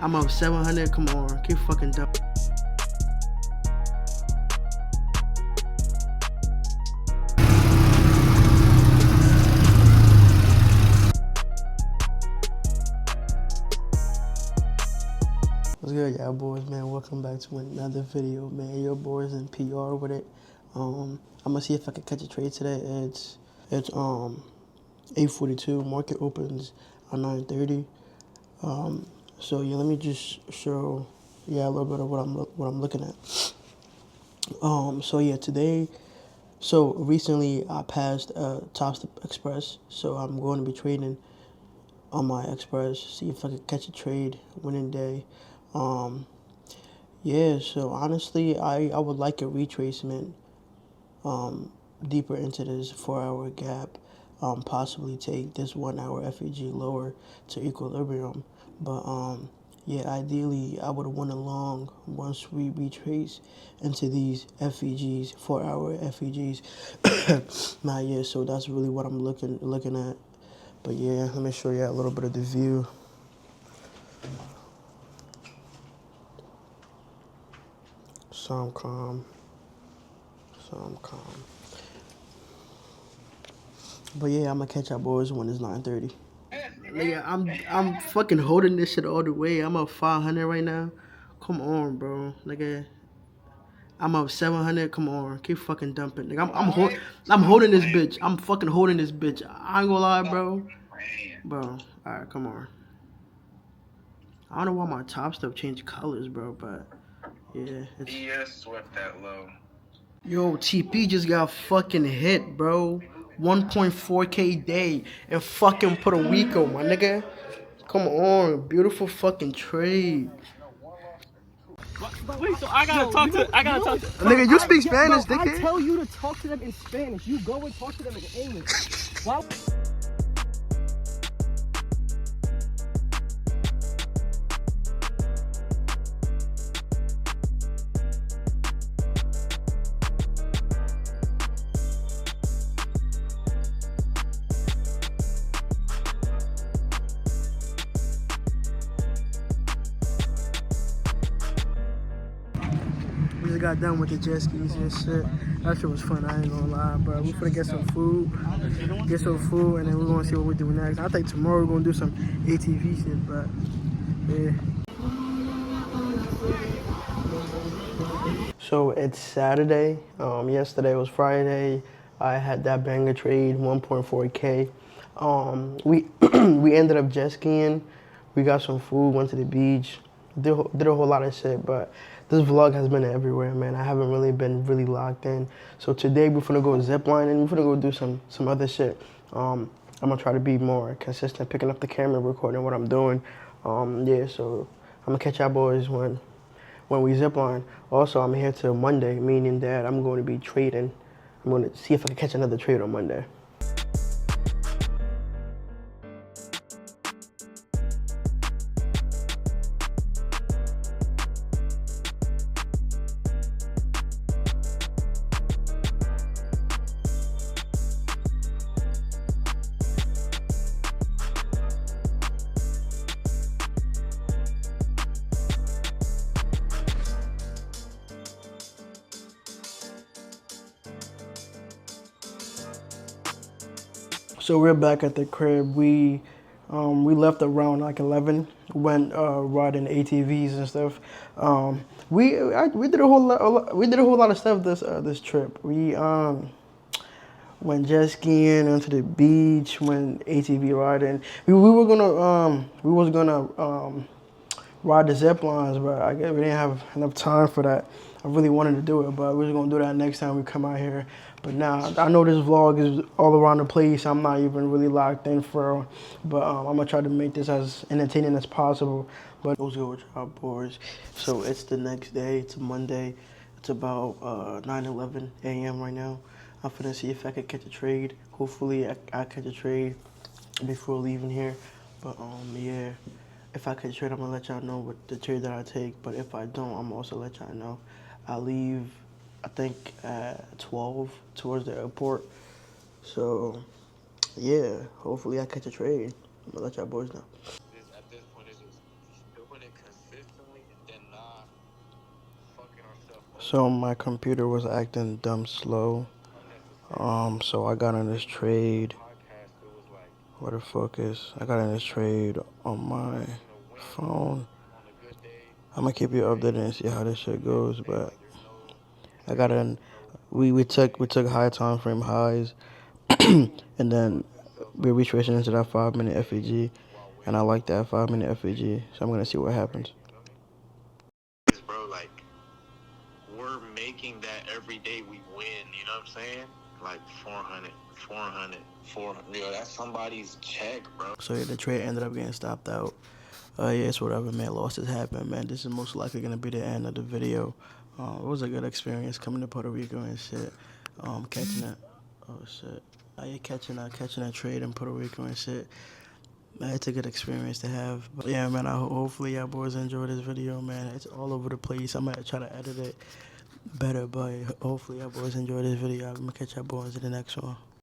I'm up 700. Come on, keep fucking dumb. What's good, y'all boys, man? Welcome back to another video, man. Your boys in PR with it. I'm gonna see if I can catch a trade today. It's 8:42. Market opens at 9:30. So yeah, let me just show a little bit of what I'm looking at. So yeah, today. So recently I passed Top Step Express, so I'm going to be trading on my Express. See if I can catch a trade, winning day. Yeah, so honestly, I would like a retracement deeper into this 4 hour gap, possibly take this 1 hour FEG lower to equilibrium. But yeah, ideally, I would want a long once we retrace into these FEGs, 4 hour FEGs. Not yet, so that's really what I'm looking at. But yeah, let me show you a little bit of the view. Some calm. But yeah, I'm gonna catch y'all boys when it's 9:30. Nigga, I'm fucking holding this shit all the way. I'm up 500 right now. Come on, bro. Nigga, I'm up 700. Come on, keep fucking dumping. Nigga, I'm holding this bitch. I'm fucking holding this bitch. I ain't gonna lie, bro. Bro, all right, come on. I don't know why my top stuff changed colors, bro, but yeah. ES swept that low. Yo, TP just got fucking hit, bro. 1.4K day in fucking Puerto Rico, my nigga. Come on, beautiful fucking trade. Wait, so I gotta talk to. Nigga, you speak Spanish, dickhead. I tell you to talk to them in Spanish. You go and talk to them in English. Why? We just got done with the jet skis and shit. That shit was fun, I ain't gonna lie, bro. We finna get some food, and then we're gonna see what we do next. I think tomorrow we're gonna do some ATV shit, but yeah. So it's Saturday. Yesterday was Friday. I had that banger trade, 1.4K. We we ended up jet skiing. We got some food, went to the beach, did a whole lot of shit. But this vlog has been everywhere, man. I haven't really been locked in. So today we're gonna go ziplining. We're gonna go do some other shit. I'm gonna try to be more consistent, picking up the camera, recording what I'm doing. Yeah, so I'm gonna catch y'all boys when we zipline. Also, I'm here till Monday, meaning that I'm going to be trading. I'm going to see if I can catch another trade on Monday. So we're back at the crib. We left around like 11. Went riding ATVs and stuff. We did a whole lot of stuff this trip. We went jet skiing, onto the beach, went ATV riding. We was gonna ride the zip lines, but I guess we didn't have enough time for that. I really wanted to do it, but we're just gonna do that next time we come out here. But now I know this vlog is all around the place. I'm not even really locked in for, but I'm gonna try to make this as entertaining as possible. But what's good with y'all boys? So it's the next day. It's Monday. It's about 9:11 a.m. right now. I'm finna see if I can catch a trade. Hopefully I catch a trade before leaving here. But yeah. If I catch a trade, I'm gonna let y'all know what the trade that I take. But if I don't, I'm also let y'all know. I leave, I think, at 12 towards the airport. So, yeah, hopefully I catch a trade. I'm gonna let y'all boys know. At this point, it's just doing it So my computer was acting dumb slow. So I got in this trade. Where the fuck is? I got in this trade on my phone. I'm gonna keep you updated and see how this shit goes, but I got in. We took high time frame highs, and then we're retracing into that 5 minute FEG, and I like that 5 minute FEG, so I'm gonna see what happens. Bro, like we're making that every day we win. You know what I'm saying? Like 400, 400. Yo, that's somebody's check, bro. So yeah, the trade ended up getting stopped out. Yeah, it's whatever, man. Losses happen, man. This is most likely gonna be the end of the video. It was a good experience coming to Puerto Rico and shit. Catching that. Oh shit. Yeah, catching that trade in Puerto Rico and shit. Man, it's a good experience to have. But yeah, man. Hopefully y'all boys enjoy this video, man. It's all over the place. I'm gonna try to edit it better, but hopefully y'all boys enjoy this video. I'm gonna catch y'all boys in the next one.